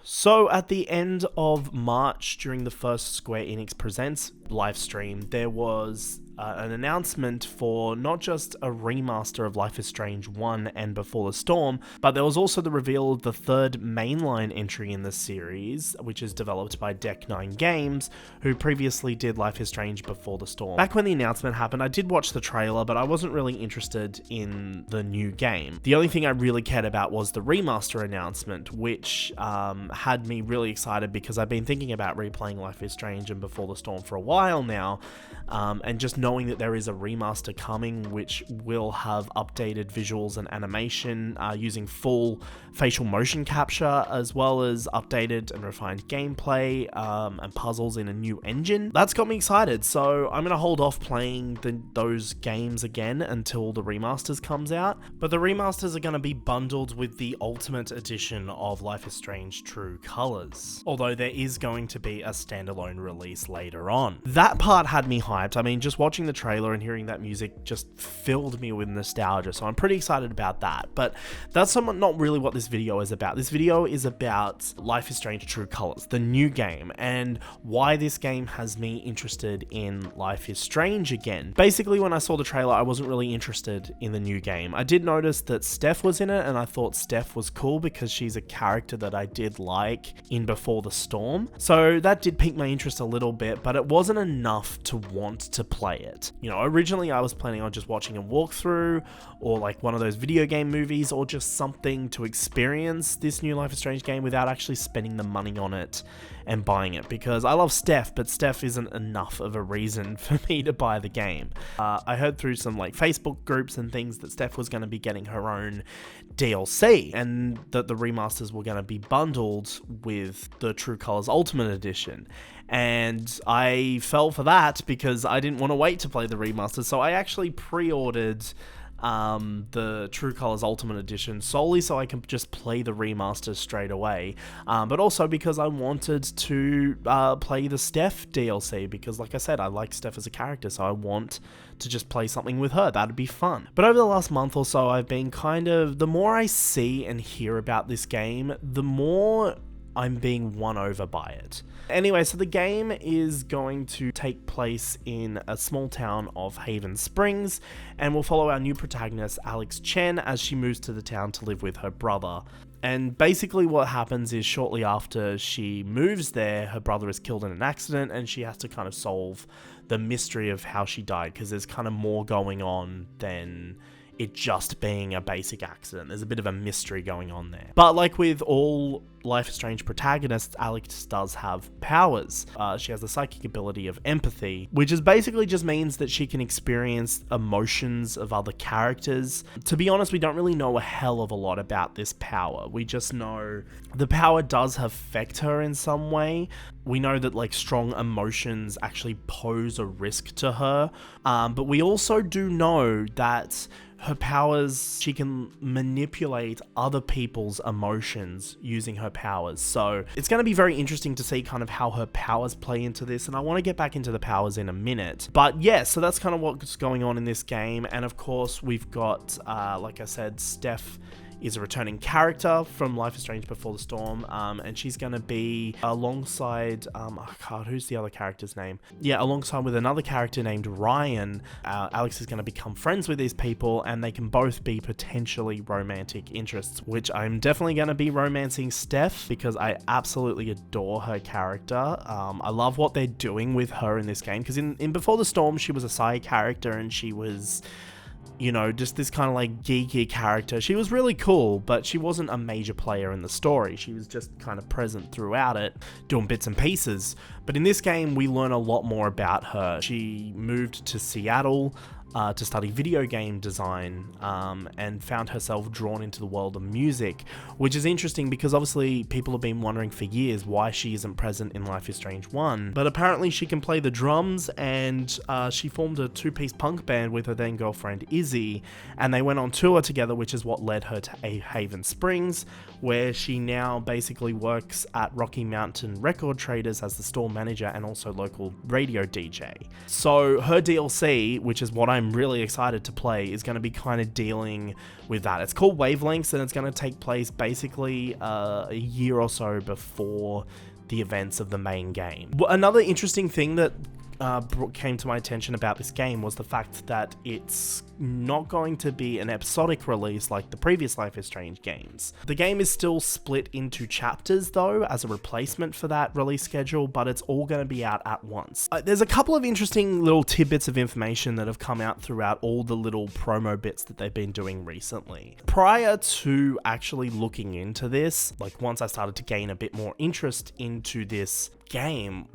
So at the end of March, during the first Square Enix Presents live stream, there was an announcement for not just a remaster of Life is Strange 1 and Before the Storm, but there was also the reveal of the third mainline entry in the series, which is developed by Deck 9 Games, who previously did Life is Strange Before the Storm. Back when the announcement happened, I did watch the trailer, but I wasn't really interested in the new game. The only thing I really cared about was the remaster announcement, which had me really excited because I've been thinking about replaying Life is Strange and Before the Storm for a while now, and just knowing that there is a remaster coming which will have updated visuals and animation using full facial motion capture, as well as updated and refined gameplay and puzzles in a new engine. That's got me excited, so I'm going to hold off playing those games again until the remasters comes out. But the remasters are going to be bundled with the Ultimate Edition of Life is Strange True Colors, although there is going to be a standalone release later on. That part had me hyped. I mean, just watching the trailer and hearing that music just filled me with nostalgia, so I'm pretty excited about that. But that's not really what this video is about. This video is about Life is Strange True Colors, the new game, and why this game has me interested in Life is Strange again. Basically, when I saw the trailer, I wasn't really interested in the new game. I did notice that Steph was in it, and I thought Steph was cool because she's a character that I did like in Before the Storm, so that did pique my interest a little bit, but it wasn't enough to want to play it. You know, originally I was planning on just watching a walkthrough, or like one of those video game movies, or just something to experience this new Life is Strange game without actually spending the money on it and buying it, because I love Steph, but Steph isn't enough of a reason for me to buy the game. I heard through some like Facebook groups and things that Steph was going to be getting her own DLC, and that the remasters were going to be bundled with the True Colors Ultimate Edition. And I fell for that because I didn't want to wait to play the remaster, so I actually pre-ordered the True Colors Ultimate Edition solely so I can just play the remaster straight away, but also because I wanted to play the Steph DLC, because like I said, I like Steph as a character, so I want to just play something with her. That'd be fun. But over the last month or so, I've been the more I see and hear about this game, the more I'm being won over by it. Anyway, so the game is going to take place in a small town of Haven Springs, and we'll follow our new protagonist, Alex Chen, as she moves to the town to live with her brother. And basically what happens is, shortly after she moves there, her brother is killed in an accident, and she has to kind of solve the mystery of how she died, because there's kind of more going on than it just being a basic accident. There's a bit of a mystery going on there. But like with all Life is Strange protagonists, Alex does have powers. She has the psychic ability of empathy, which is basically just means that she can experience emotions of other characters. To be honest, we don't really know a hell of a lot about this power. We just know the power does affect her in some way. We know that like strong emotions actually pose a risk to her, but we also do know that her powers, she can manipulate other people's emotions using her powers. So it's going to be very interesting to see kind of how her powers play into this, and I want to get back into the powers in a minute. But yeah, so that's kind of what's going on in this game. And of course, we've got, like I said, Steph is a returning character from Life is Strange Before the Storm, and she's going to be alongside, oh God, who's the other character's name? Yeah, alongside with another character named Ryan. Alex is going to become friends with these people, and they can both be potentially romantic interests, which I'm definitely going to be romancing Steph, because I absolutely adore her character. I love what they're doing with her in this game, because in Before the Storm, she was a side character, and she was, you know, just this kind of like geeky character. She was really cool, but she wasn't a major player in the story. She was just kind of present throughout it, doing bits and pieces. But in this game, we learn a lot more about her. She moved to Seattle to study video game design, and found herself drawn into the world of music, which is interesting because obviously people have been wondering for years why she isn't present in Life is Strange 1, but apparently she can play the drums, and she formed a two-piece punk band with her then girlfriend Izzy, and they went on tour together, which is what led her to Haven Springs, where she now basically works at Rocky Mountain Record Traders as the store manager and also local radio DJ. So her DLC, which is what I'm I'm really excited to play is going to be kind of dealing with that. It's called Wavelengths, and it's going to take place basically a year or so before the events of the main game. Another interesting thing that came to my attention about this game was the fact that it's not going to be an episodic release like the previous Life is Strange games. The game is still split into chapters though, as a replacement for that release schedule, but it's all going to be out at once. There's a couple of interesting little tidbits of information that have come out throughout all the little promo bits that they've been doing recently. Prior to actually looking into this, like once I started to gain a bit more interest into this game,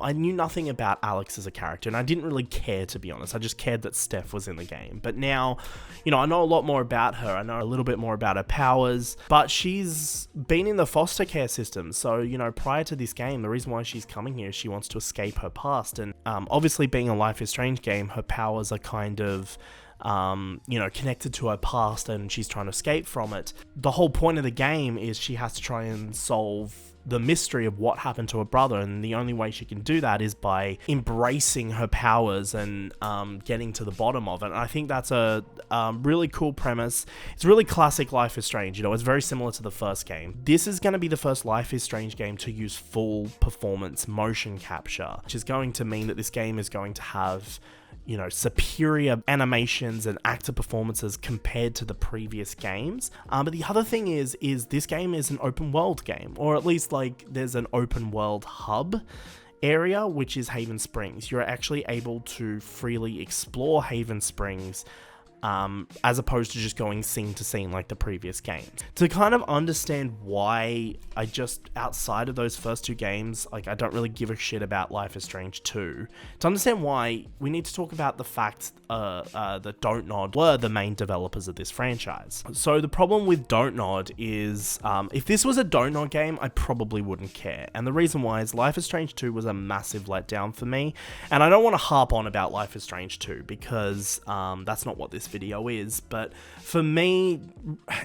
I knew nothing about Alex as a character, and I didn't really care, to be honest. I just cared that Steph was in the game. But now, I know a lot more about her. I know a little bit more about her powers, but she's been in the foster care system. So, prior to this game, the reason why she's coming here is she wants to escape her past. And obviously being a Life is Strange game, her powers are kind of connected to her past, and she's trying to escape from it. The whole point of the game is she has to try and solve the mystery of what happened to her brother, and the only way she can do that is by embracing her powers and getting to the bottom of it. And I think that's a really cool premise. It's really classic Life is Strange. It's very similar to the first game. This is going to be the first Life is Strange game to use full performance motion capture, which is going to mean that this game is going to have superior animations and actor performances compared to the previous games. But the other thing is this game is an open world game, or at least there's an open world hub area, which is Haven Springs. You're actually able to freely explore Haven Springs, as opposed to just going scene to scene like the previous games. To kind of understand why outside of those first two games, I don't really give a shit about Life is Strange 2. To understand why, we need to talk about the fact that Dontnod were the main developers of this franchise. So the problem with Dontnod is, if this was a Dontnod game, I probably wouldn't care. And the reason why is Life is Strange 2 was a massive letdown for me. And I don't want to harp on about Life is Strange 2 because that's not what this video is, but for me,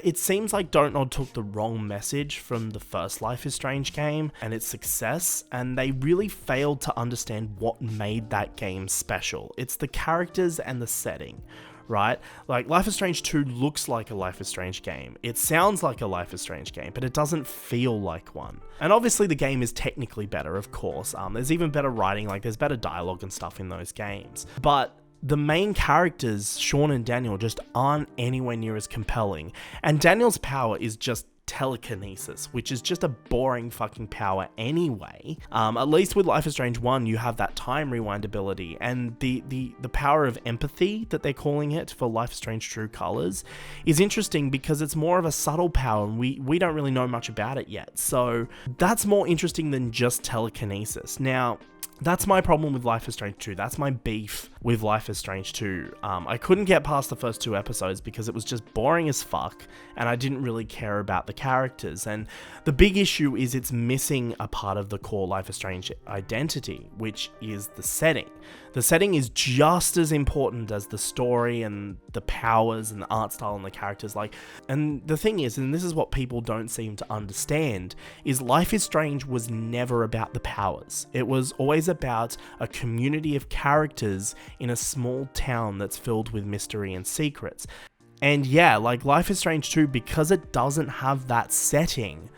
it seems like Dontnod took the wrong message from the first Life is Strange game and its success, and they really failed to understand what made that game special. It's the characters and the setting, right? Life is Strange 2 looks like a Life is Strange game. It sounds like a Life is Strange game, but it doesn't feel like one. And obviously the game is technically better, of course. There's even better writing, there's better dialogue and stuff in those games. But the main characters, Sean and Daniel, just aren't anywhere near as compelling. And Daniel's power is just telekinesis, which is just a boring fucking power anyway. At least with Life is Strange 1, you have that time rewind ability, and the power of empathy that they're calling it for Life is Strange True Colors is interesting because it's more of a subtle power, and we don't really know much about it yet. So that's more interesting than just telekinesis. Now, that's my problem with Life is Strange 2. That's my beef with Life is Strange 2. I couldn't get past the first two episodes because it was just boring as fuck, and I didn't really care about the characters. And the big issue is it's missing a part of the core Life is Strange identity, which is the setting. The setting is just as important as the story and the powers and the art style and the characters. And the thing is, and this is what people don't seem to understand, is Life is Strange was never about the powers. It was always about a community of characters in a small town that's filled with mystery and secrets. And yeah, Life is Strange 2, because it doesn't have that setting,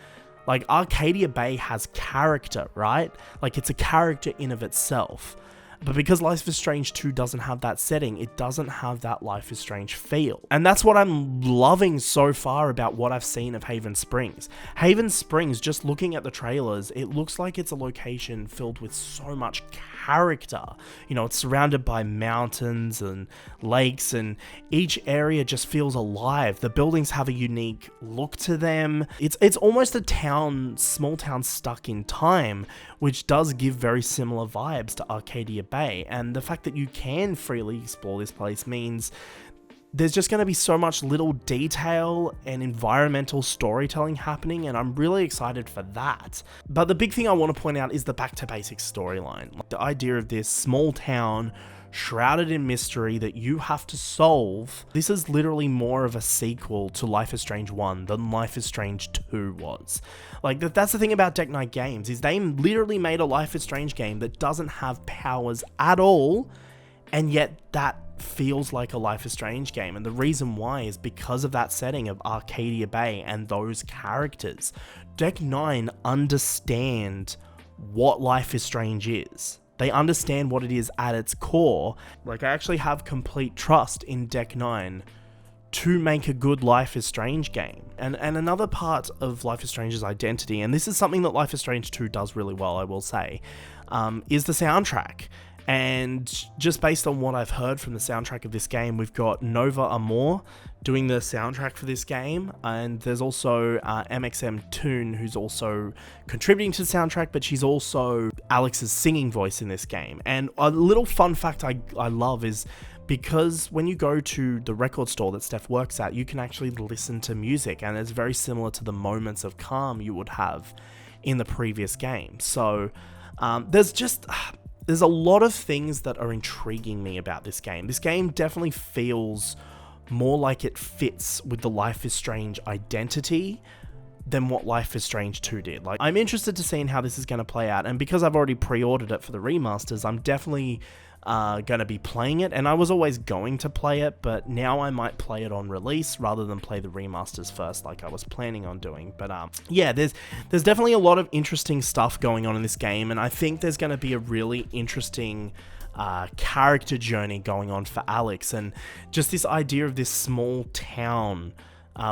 Arcadia Bay has character, right? It's a character in of itself. But because Life is Strange 2 doesn't have that setting, it doesn't have that Life is Strange feel. And that's what I'm loving so far about what I've seen of Haven Springs. Haven Springs, just looking at the trailers, it looks like it's a location filled with so much character. It's surrounded by mountains and lakes, and each area just feels alive. The buildings have a unique look to them. It's almost a small town stuck in time, which does give very similar vibes to Arcadia Bay. And the fact that you can freely explore this place means there's just going to be so much little detail and environmental storytelling happening, and I'm really excited for that. But the big thing I want to point out is the back to basics storyline. The idea of this small town shrouded in mystery that you have to solve. This is literally more of a sequel to Life is Strange 1 than Life is Strange 2 was. That's the thing about Deck Knight Games, is they literally made a Life is Strange game that doesn't have powers at all, and yet that feels like a Life is Strange game, and the reason why is because of that setting of Arcadia Bay and those characters. Deck 9 understand what Life is Strange is. They understand what it is at its core. Like, I actually have complete trust in Deck 9 to make a good Life is Strange game. And another part of Life is Strange's identity, and this is something that Life is Strange 2 does really well, I will say, is the soundtrack. And just based on what I've heard from the soundtrack of this game, we've got Nova Amor doing the soundtrack for this game, and there's also MXM Toon, who's also contributing to the soundtrack, but she's also Alex's singing voice in this game. And a little fun fact I love is, because when you go to the record store that Steph works at, you can actually listen to music, and it's very similar to the moments of calm you would have in the previous game. So there's a lot of things that are intriguing me about this game. This game definitely feels more like it fits with the Life is Strange identity than what Life is Strange 2 did. Like, I'm interested to seeing how this is going to play out, and because I've already pre-ordered it for the remasters, I'm definitely going to be playing it, and I was always going to play it, but now I might play it on release rather than play the remasters first like I was planning on doing. But yeah, there's definitely a lot of interesting stuff going on in this game, and I think there's going to be a really interesting character journey going on for Alex, and just this idea of this small town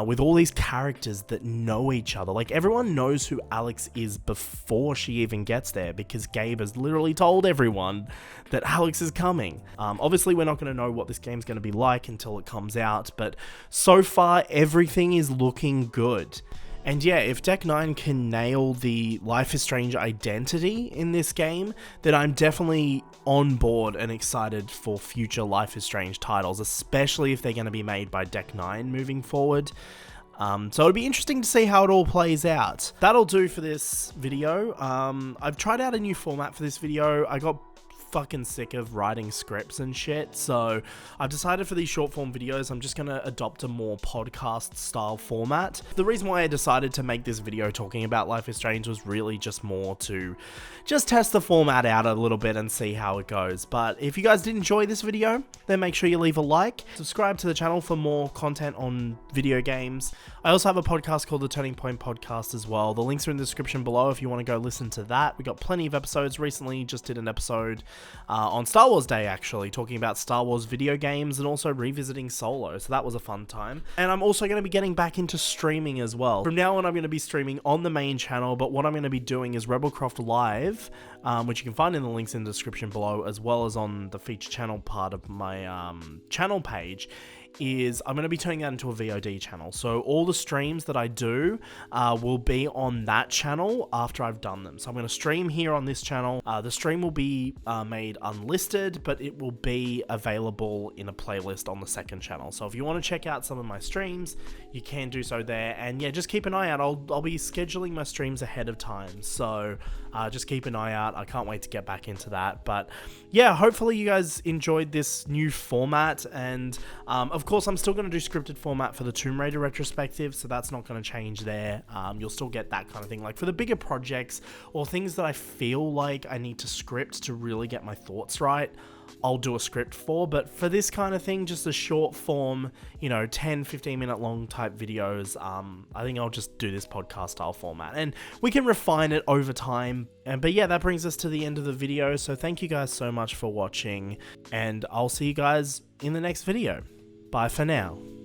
with all these characters that know each other. Like, everyone knows who Alex is before she even gets there, because Gabe has literally told everyone that Alex is coming. Obviously, we're not going to know what this game's going to be like until it comes out, but so far, everything is looking good. And yeah, if Deck 9 can nail the Life is Strange identity in this game, then I'm definitely on board and excited for future Life is Strange titles, especially if they're going to be made by Deck 9 moving forward. So it'll be interesting to see how it all plays out. That'll do for this video. I've tried out a new format for this video. I got fucking sick of writing scripts and shit, so I've decided for these short form videos I'm just gonna adopt a more podcast style format. The reason why I decided to make this video talking about Life is Strange was really just more to just test the format out a little bit and see how it goes. But if you guys did enjoy this video, then make sure you leave a like, subscribe to the channel for more content on video games. I also have a podcast called the Turning Point Podcast as well. The links are in the description below if you want to go listen to that. We got plenty of episodes. Recently just did an episode on Star Wars Day, actually, talking about Star Wars video games and also revisiting Solo, so that was a fun time. And I'm also going to be getting back into streaming as well. From now on, I'm going to be streaming on the main channel, but what I'm going to be doing is Rebelcroft Live, which you can find in the links in the description below, as well as on the feature channel part of my channel page. Is I'm going to be turning that into a VOD channel. So all the streams that I do will be on that channel after I've done them. So I'm going to stream here on this channel. The stream will be made unlisted, but it will be available in a playlist on the second channel. So if you want to check out some of my streams, you can do so there. And yeah, just keep an eye out. I'll be scheduling my streams ahead of time. So just keep an eye out. I can't wait to get back into that. But yeah, hopefully you guys enjoyed this new format. And of course, I'm still going to do scripted format for the Tomb Raider retrospective, so that's not going to change there. You'll still get that kind of thing. Like for the bigger projects or things that I feel like I need to script to really get my thoughts right, I'll do a script for. But for this kind of thing, just a short form, 10-15 minute long type videos, I think I'll just do this podcast style format, and we can refine it over time. But yeah, that brings us to the end of the video, so thank you guys so much for watching, and I'll see you guys in the next video. Bye for now.